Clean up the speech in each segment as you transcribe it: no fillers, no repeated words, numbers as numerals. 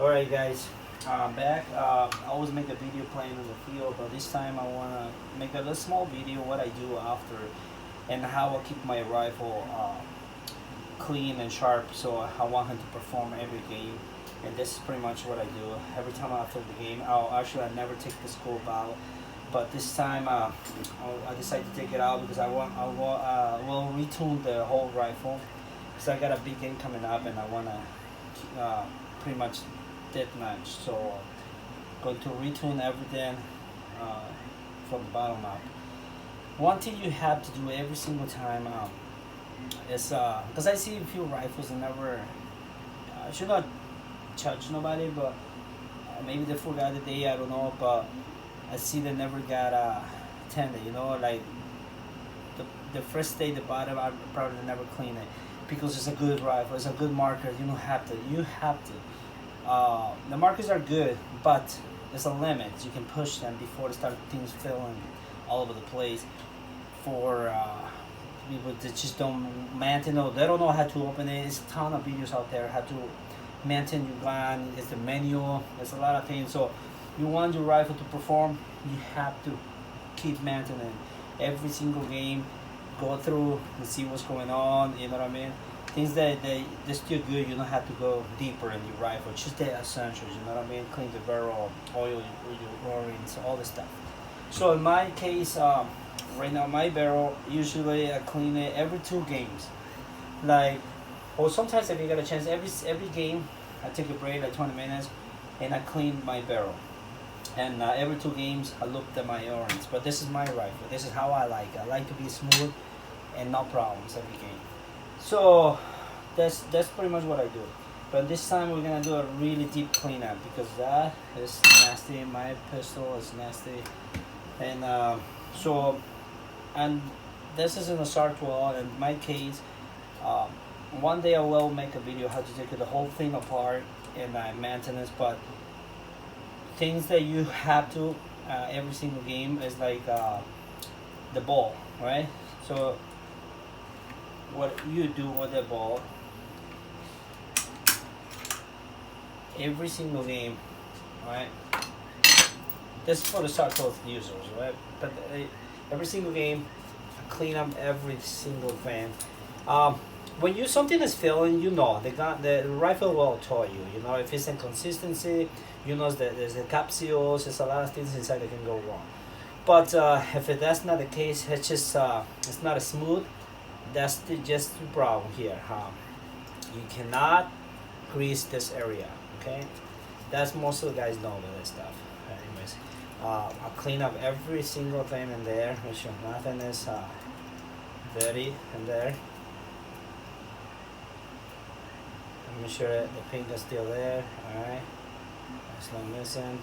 Alright guys, I'm back. I always make a video playing in the field, but this time I want to make a little small video what I do after and how I keep my rifle clean and sharp, so I want him to perform every game. And this is pretty much what I do. Every time after the game, I never take the scope out, but this time I decided to take it out because I will retune the whole rifle because I got a big game coming up and I want to pretty much deathmatch. So going to retune everything from the bottom up. One thing you have to do every single time is because I see a few rifles and never I should not judge nobody, but maybe they forgot the day, I don't know, but I see they never got tender, like the first day the bottom I probably never clean it because it's a good rifle, it's a good marker. You have to the markers are good, but there's a limit. You can push them before they start things filling all over the place. For people that just don't maintain, they don't know how to open it. There's a ton of videos out there how to maintain your gun. It's the manual. There's a lot of things. So you want your rifle to perform, you have to keep maintaining every single game. Go through and see what's going on. You know what I mean? Things that they're still good. You don't have to go deeper in your rifle. Just the essentials. You know what I mean? Clean the barrel, oil your O-rings, all this stuff. So in my case, right now my barrel usually I clean it every 2 games. Like, or sometimes if you get a chance, every game I take a break like 20 minutes, and I clean my barrel. And every 2 games I look at my O-rings. But this is my rifle. This is how I like it. I like to be smooth and no problems every game. So that's pretty much what I do. But this time we're gonna do a really deep cleanup because that is nasty. My pistol is nasty, and and this is in a SAR 12. In my case, one day I will make a video how to take the whole thing apart and maintenance. But things that you have to every single game is like the ball, right? So what you do with the ball every single game, right? This is for the SAR 12 users, right? But every single game, I clean up every single thing. When something is failing, the rifle will tell you. If it's inconsistency, that there's the capsules, there's a lot of things inside that can go wrong. But if that's not the case, it's just it's not as smooth. That's just the problem here. You cannot grease this area. Okay, that's most of the guys know about this stuff. Anyways, I'll clean up every single thing in there. Make sure nothing is dirty in there. Make sure that the pink is still there. All right, it's not missing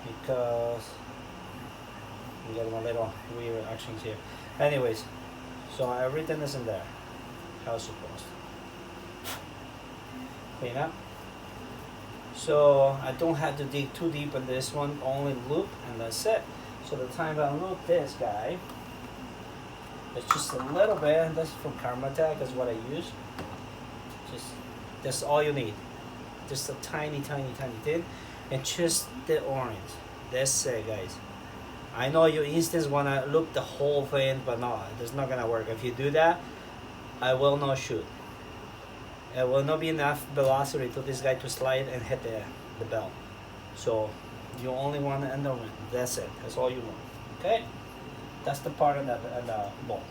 because I'm getting a little weird actions here. Anyways, so everything is in there. How it's supposed to clean up. So I don't have to dig too deep in this one, only loop and that's it. So the time I loop this guy, it's just a little bit. That's from Karmatech, is what I use. That's all you need. Just a tiny thing, and just the orange. That's it, guys. I know you instance wanna loop the whole thing, but no, it's not gonna work. If you do that, I will not shoot. It will not be enough velocity to this guy to slide and hit the bell. So you only want to end the ring. That's it. That's all you want. Okay? That's the part of the ball.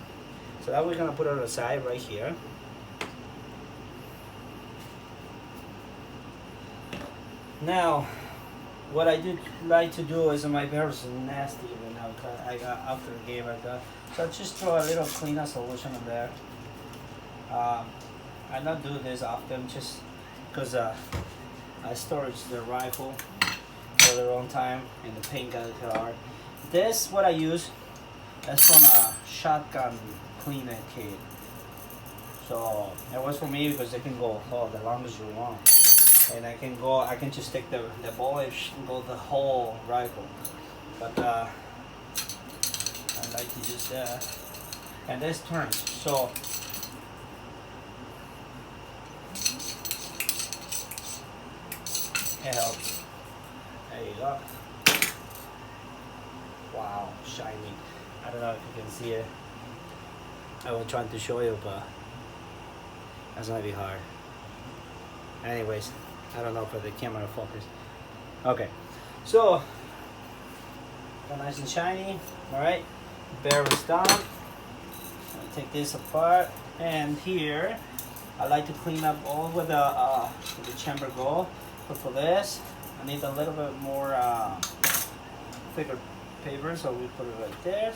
So that we're gonna put it aside right here. Now, what I do like to do is my barrels are nasty right now. I got after the game so I just throw a little cleaner solution in there. I don't do this often just because I storage the rifle for the wrong time and the paint got hard. This what I use. That's from a shotgun cleaner kit. So it works for me because it can go the longest you want. And I can just stick the bullet and go the whole rifle. But I like to use that. And this turns. So It helps. There you go. Wow, shiny. I don't know if you can see it. I was trying to show you, but that's gonna be hard. Anyways, I don't know if the camera focus. Okay, so nice and shiny. All right, barrel is done. I'll take this apart, and here I like to clean up all with the chamber go. But for this, I need a little bit more thicker paper, so we put it right there.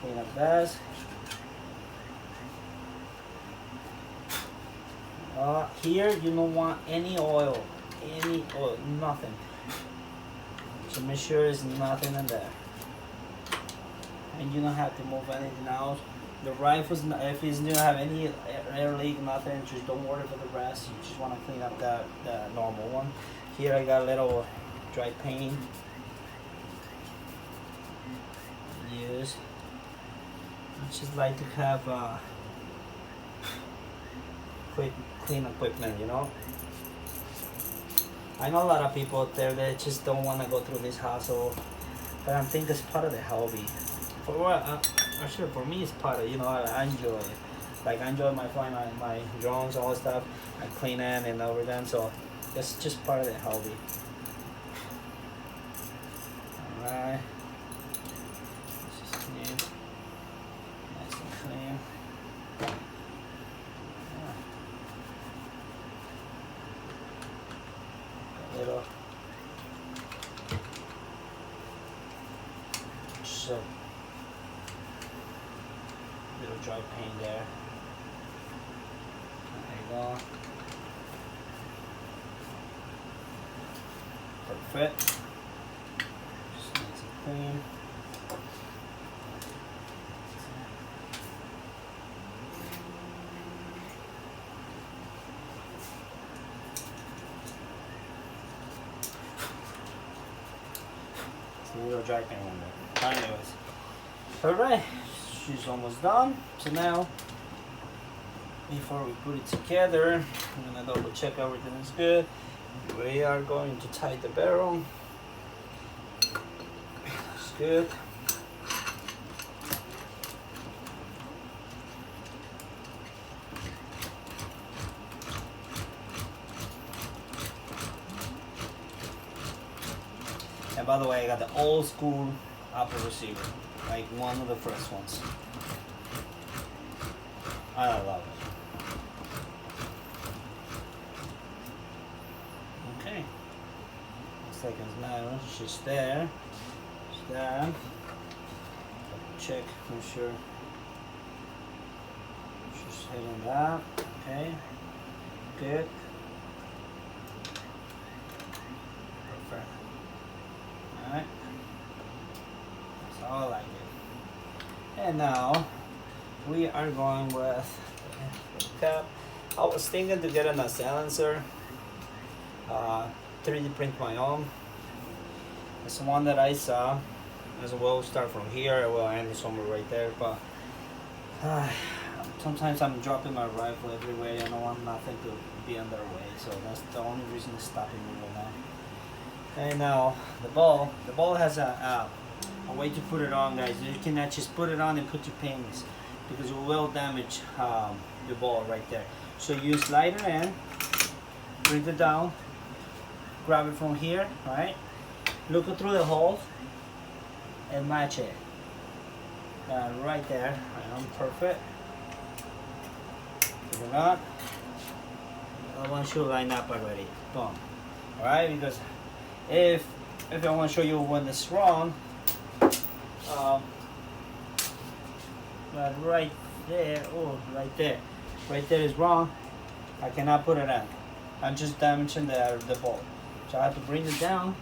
Clean up this. Here you don't want any oil, nothing. So make sure there's nothing in there. And you don't have to move anything else. The rifles, if it doesn't have any air leak, nothing, just don't worry about the rest. You just want to clean up the normal one. Here I got a little dry paint. Use. I just like to have quick clean equipment, you know. I know a lot of people out there that just don't want to go through this hassle, but I think it's part of the hobby. Actually, for me, it's part of, you know, I enjoy it. Like, I enjoy my flying my drones, all that stuff. I clean it and everything, so it's just part of the hobby. Alright. This is clean. Nice and clean. Little so little dry paint there. There you go. Perfect. Just nice and clean. A little dry paint on there. Anyways, alright, she's almost done. So now, before we put it together, I'm gonna double check everything is good. We are going to tie the barrel. It's good. And by the way, I got the old school Apple receiver, like one of the first ones. I love it. Okay. Looks like it's now. She's there. She's there. Check, make sure she's hitting that. Okay. Good. Perfect. Alright. That's all I like it. And now we are going with the cap. I was thinking to get a silencer, 3D print my own. It's the one that I saw. As well, start from here. I will end somewhere right there. But sometimes I'm dropping my rifle everywhere. I don't want nothing to be in their way. So that's the only reason it's stopping me right now. And now the ball. The ball has a way to put it on, guys. You cannot just put it on and put your pins, because it will damage the ball right there. So you slide it in, bring it down, grab it from here, right? Look through the holes and match it. Right there, perfect. Put it on. I want you to line up already. Boom. Alright, because if I want to show you when it's wrong, but right there, right there is wrong. I cannot put it on. I'm just damaging the ball. So I have to bring it down,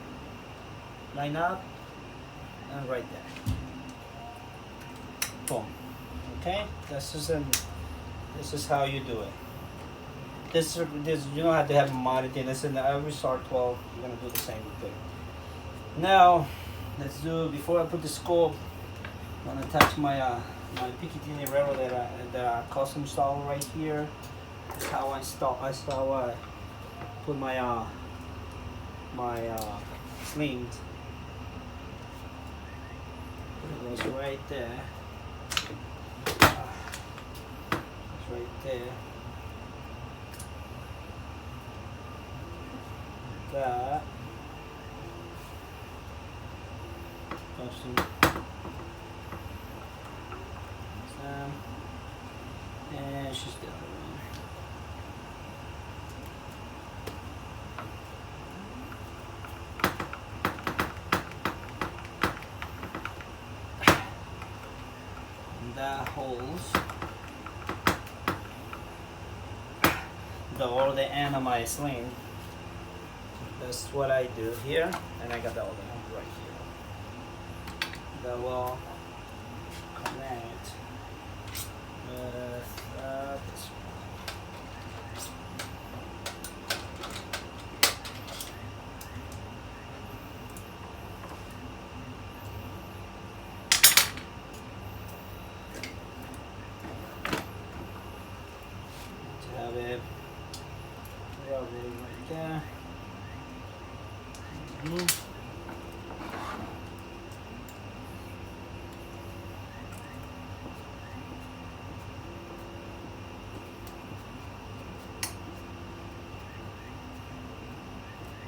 line up, and right there. Boom. Okay, this is how you do it. This you don't have to have a monitor. This in every SAR 12. You're gonna do the same thing. Now, let's do, before I put the scope, I'm gonna attach my my Picatinny Rero that I custom install right here. That's how I put my my slings. It goes right there. It's right there. That. And she's the other one. And that holds all the end of my sling. That's what I do here, and I got the other one right here. That will connect with this one. Have it rub it right there.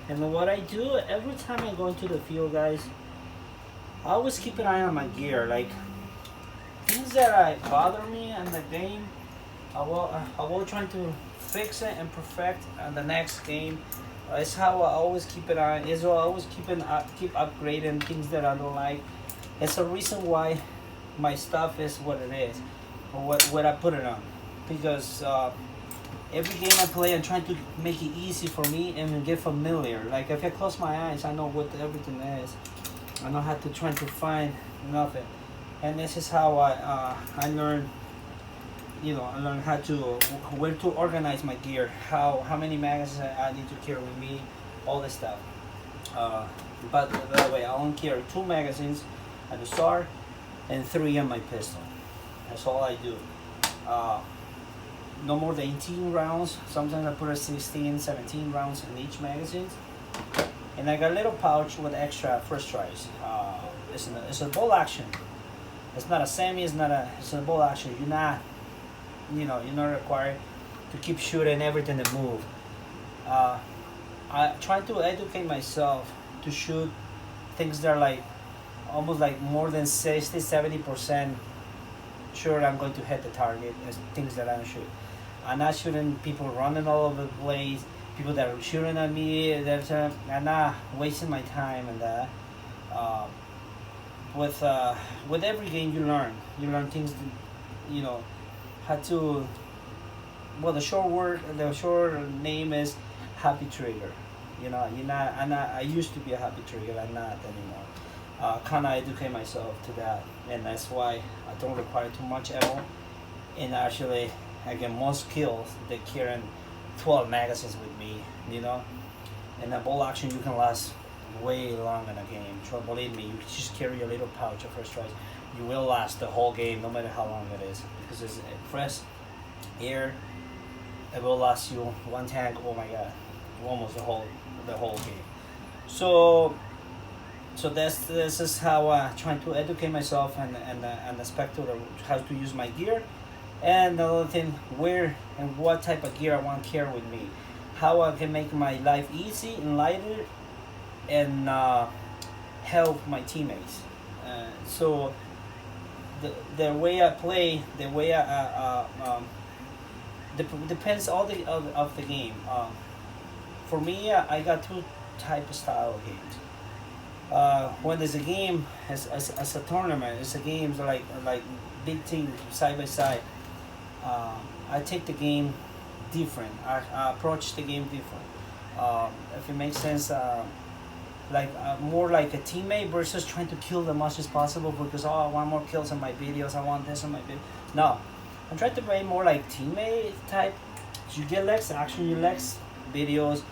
And what I do every time I go into the field, guys, I always keep an eye on my gear. Like things that bother me in the game, I will try to fix it and perfect in the next game. It's how I always keep it on. Is I always keep upgrading things that I don't like. It's a reason why my stuff is what it is, or what I put it on, because every game I play, I'm trying to make it easy for me and get familiar. Like if I close my eyes, I know what everything is. I know how to try to find nothing, and this is how I learn. I learn how to where to organize my gear, how many magazines I need to carry with me, all this stuff. But by the way, I only carry 2 magazines at the start and 3 on my pistol. That's all I do. No more than 18 rounds. Sometimes I put a 16, 17 rounds in each magazine. And I got a little pouch with extra first tries. It's a bolt action. It's not a semi. It's a bolt action. You're not required to keep shooting everything that move. I try to educate myself to shoot things that are like almost like more than 60-70% sure I'm going to hit the target as things that I don't shoot. I'm not shooting people running all over the place, people that are shooting at me. I'm not wasting my time and that. With every game you learn things to, how to. Well, the short name is Happy Trigger. I used to be a Happy Trigger. I'm not anymore. Kind of educate myself to that, and that's why I don't require too much ammo. And actually, I get most kills that carrying 12 magazines with me. And a bolt action you can last way long in a game. Believe me, you just carry a little pouch of first tries. You will last the whole game, no matter how long it is, because it's fresh air. It will last you one tank. Oh my God, almost the whole game. So this is how I'm trying to educate myself and the spectator how to use my gear, and another thing, where and what type of gear I want to carry with me, how I can make my life easy and lighter, and help my teammates. So the way I play, the way depends all of the game. For me, I got 2 type of style of games. When there's a game as a tournament, it's a games like big teams side by side. I take the game different. I approach the game different. If it makes sense, more like a teammate versus trying to kill the much as possible because I want more kills on my videos. I want this on my video. No, I'm trying to play more like teammate type. You get less action, you less videos,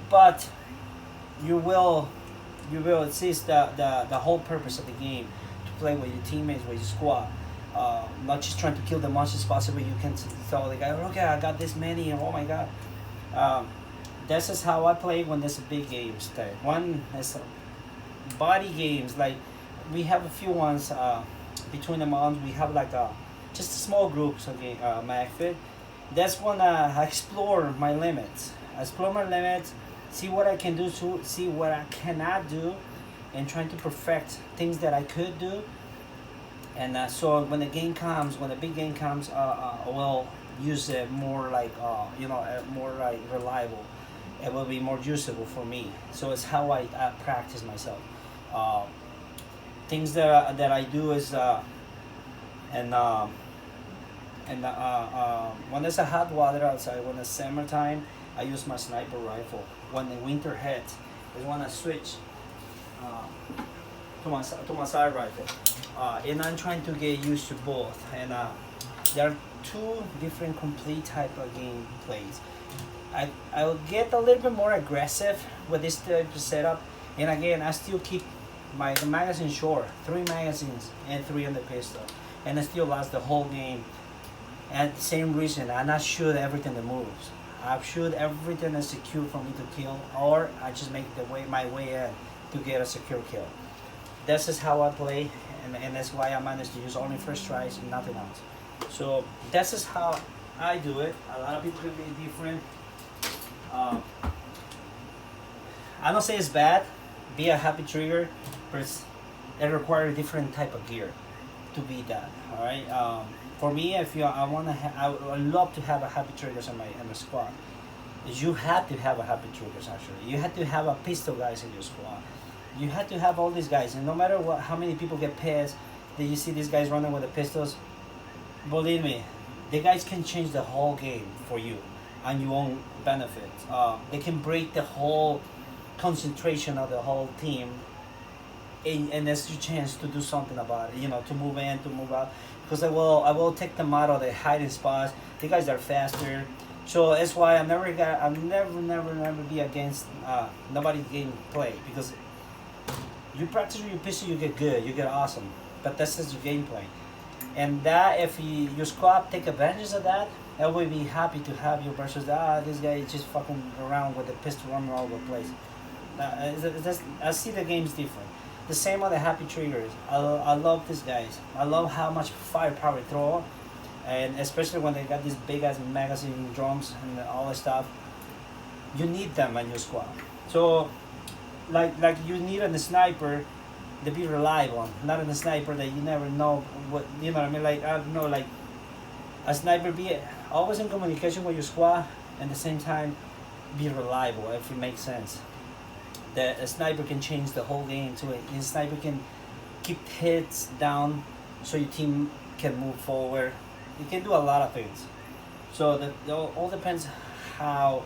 but you will seize the whole purpose of the game to play with your teammates, with your squad. Not just trying to kill the much as possible. You can tell the guy, okay, I got this many, and oh my God. this is how I play when there's a big games. One is body games, like we have a few ones between the months. We have like a just small groups. Okay, McFit. That's when I explore my limits. I explore my limits, see what I can do, to see what I cannot do, and trying to perfect things that I could do. And so when the game comes, when the big game comes, I will use it more like more like reliable. It will be more usable for me. So it's how I practice myself. Uh, Things that I do is and when there's a hot water outside, when it's summertime, I use my sniper rifle. When the winter hits, is when I switch to my side rifle. And I'm trying to get used to both. And there are two different complete type of game plays. I'll get a little bit more aggressive with this type of setup. And again, I still keep the magazine short, 3 magazines and 3 on the pistol, and it still lasts the whole game. And the same reason, I not shoot everything that moves. I shoot everything that's secure for me to kill, or I just make my way in to get a secure kill. This is how I play, and that's why I managed to use only first tries and nothing else. So this is how I do it. A lot of people could be different. Uh, I don't say it's bad. Be a happy trigger, but it requires a different type of gear to be that. All right. For me, if you, I wanna, I would love to have a happy triggers in the squad. You have to have a happy triggers. Actually, you have to have a pistol guys in your squad. You have to have all these guys, and no matter what, how many people get pissed that you see these guys running with the pistols. Believe me, the guys can change the whole game for you, and your own benefit. They can break the whole concentration of the whole team, and that's your chance to do something about it. You know, to move in, to move out. Because I will take them out of the hiding spots. The guys are faster, so that's why I'm never never be against nobody game play, because you practice with your pistol, you get good, you get awesome. But that's just your gameplay, and that if your squad take advantage of that, I will be happy to have you versus this guy is just fucking around with the pistol running all over the place. I see the game's different. The same on the happy triggers. I love these guys. I love how much firepower they throw, and especially when they got these big ass magazine drums and all that stuff. You need them in your squad. So, like you need a sniper to be reliable, not a sniper that you never know what, you know what I mean. Like, I don't know, like a sniper be always in communication with your squad, and at the same time be reliable, if it makes sense. That a sniper can change the whole game to it. A sniper can keep hits down so your team can move forward. It can do a lot of things. So that all depends how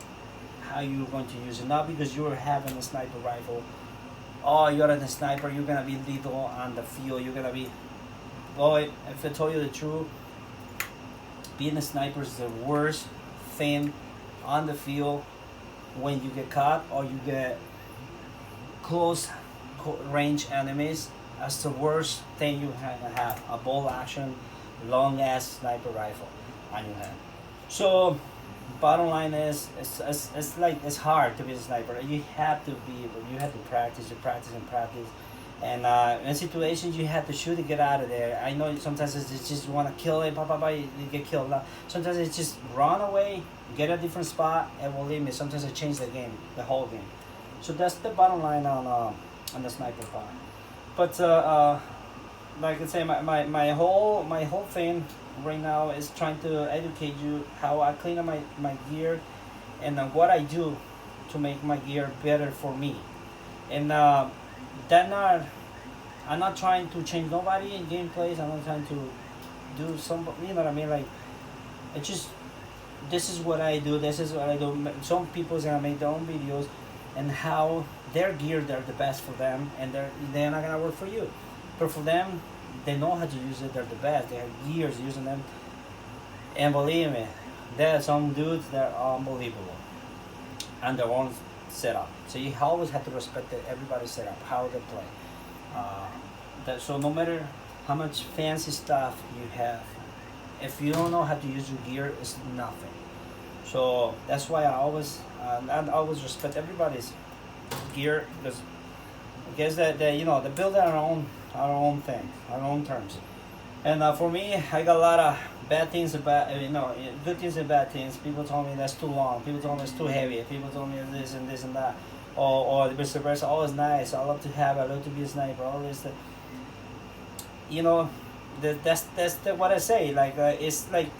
you're going to use it. Not because you're having a sniper rifle. Oh, you're a sniper, you're gonna be lethal on the field. You're gonna be, boy, if I told you the truth, being a sniper is the worst thing on the field when you get caught or you get close range enemies. That's the worst thing you have. A bolt action, long ass sniper rifle on your hand. So, bottom line is, it's like it's hard to be a sniper. You have to practice, and practice. And in situations you have to shoot to get out of there. I know sometimes it's just you want to kill it, you get killed. Sometimes it's just run away, get a different spot, and believe me, sometimes it changes the game, the whole game. So that's the bottom line on the sniper part. But like I say, my whole thing right now is trying to educate you how I clean up my gear, and what I do to make my gear better for me. And I'm not trying to change nobody in gameplays. I'm not trying to do some, you know what I mean? Like, it just, this is what I do. This is what I do. Some people's gonna make their own videos and how their gear, they're the best for them, and they're not gonna work for you. But for them, they know how to use it. They're the best. They have years using them, and believe me, there are some dudes that are unbelievable on their own setup. So you always have to respect everybody's setup, how they play. So no matter how much fancy stuff you have, if you don't know how to use your gear, it's nothing. So that's why I and I always respect everybody's gear because I guess that they they build our own thing, our own terms. And for me, I got a lot of bad things about good things and bad things. People told me that's too long. People told me it's too heavy. People told me this and this and that. Or vice versa. Oh, it's nice. I love to have. I love to be a sniper. All this. You know, that's what I say. Like it's like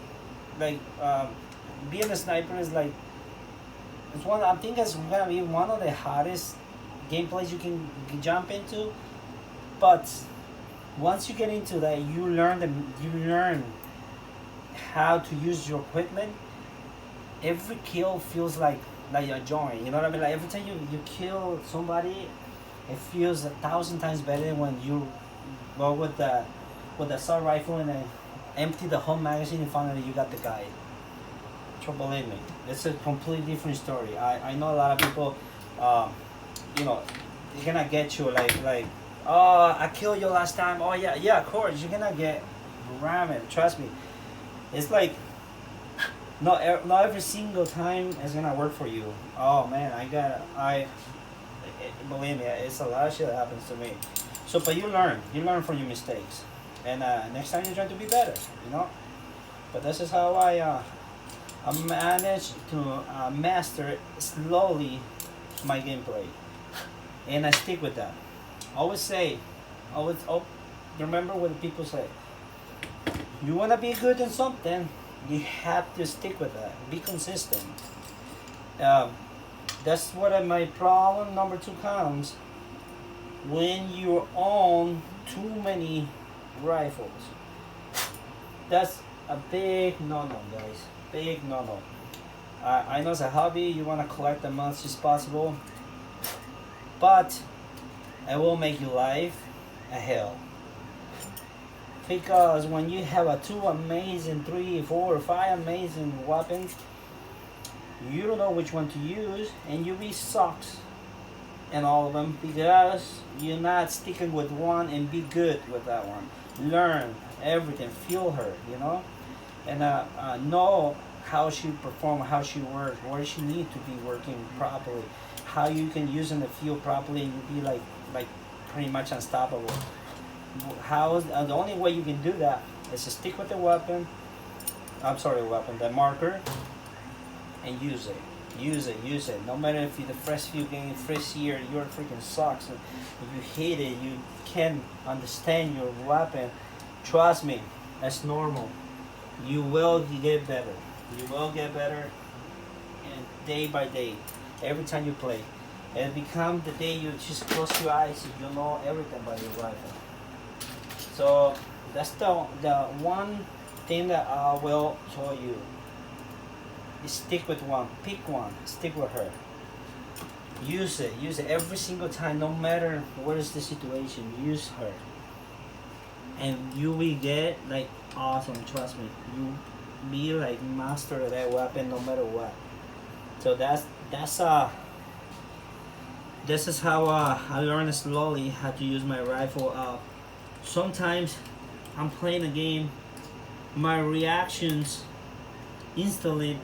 being a sniper is like it's one. I think it's gonna be one of the hardest gameplays you can jump into. But once you get into that, you learn how to use your equipment. Every kill feels like a joy. You know what I mean? Like every time you kill somebody, it feels 1,000 times better when you go with the assault rifle and then empty the whole magazine and finally you got the guy. So believe me, it's a completely different story. I know a lot of people, um, you know, they're gonna get you like oh, I killed you last time. Oh yeah, of course you're gonna get rammed. Trust me. It's like not every single time is gonna work for you. Oh man, believe me, it's a lot of shit that happens to me. So, but you learn from your mistakes, and next time you try to be better. You know. But this is how I managed to master slowly my gameplay, and I stick with that. Always say, remember what the people say. You wanna be good in something, you have to stick with that. Be consistent. Um, that's what my problem number two comes when you own too many rifles. That's a big no-no, guys. Big no-no. I know it's a hobby. You wanna collect as much as possible, but it will make your life a hell. Because when you have a two amazing, three, four, five amazing weapons, you don't know which one to use, and you be sucks in all of them because you're not sticking with one and be good with that one. Learn everything, feel her, and know how she perform, how she works, where she need to be working properly, how you can use in the field properly, and you be like pretty much unstoppable. The only way you can do that is to stick with the weapon. I'm sorry, weapon, the marker, and use it. Use it. No matter if you the first few games, first year, you're freaking sucks. And if you hate it, you can't understand your weapon. Trust me, that's normal. You will get better. You will get better, and day by day, every time you play, and become the day you just close your eyes, you know everything about your rifle. So that's the one thing that I will tell you. Is stick with one, pick one, stick with her. Use it every single time, no matter what is the situation. Use her, and you will get like awesome. Trust me, you be like master of that weapon, no matter what. So this is how I learned slowly how to use my rifle. Sometimes I'm playing a game, my reactions instantly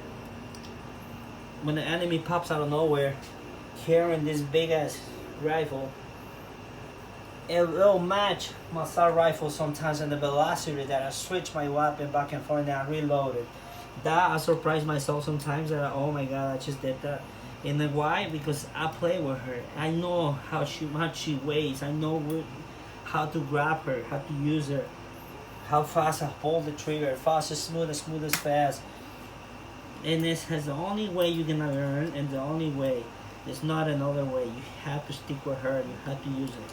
when the enemy pops out of nowhere carrying this big ass rifle, it will match my assault rifle sometimes in the velocity that I switch my weapon back and forth and I reload it. That I surprise myself sometimes that oh my god, I just did that. And then why? Because I play with her. I know how much she weighs. I know how to grab her, how to use her, how fast I hold the trigger, fast as smooth as fast. And this is the only way you're gonna learn, and the only way. There's not another way. You have to stick with her. You have to use it.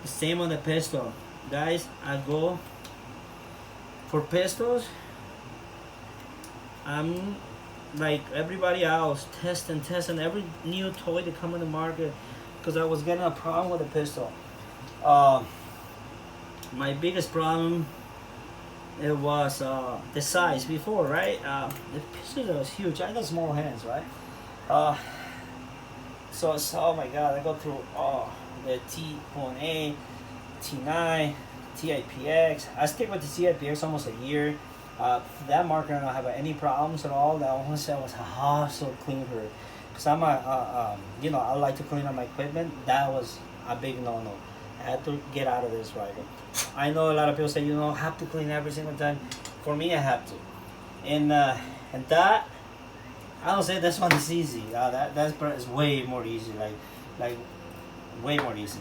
The same on the pistol, guys. I go for pistols. I'm like everybody else, testing every new toy that come on the market, because I was getting a problem with the pistol. My biggest problem it was the size before, right? The pistol was huge. I got small hands, right? So oh my god, I go through the T.A, T9, TIPX. I stick with the TIPX almost a year. That marker I don't have any problems at all. That one set was a hassle to clean her, cause I'm you know, I like to clean up my equipment. That was a big no-no. I had to get out of this rifle. I know a lot of people say you don't have to clean every single time. For me, I have to, and and that I don't say this one is easy. That is way more easy. Like way more easy.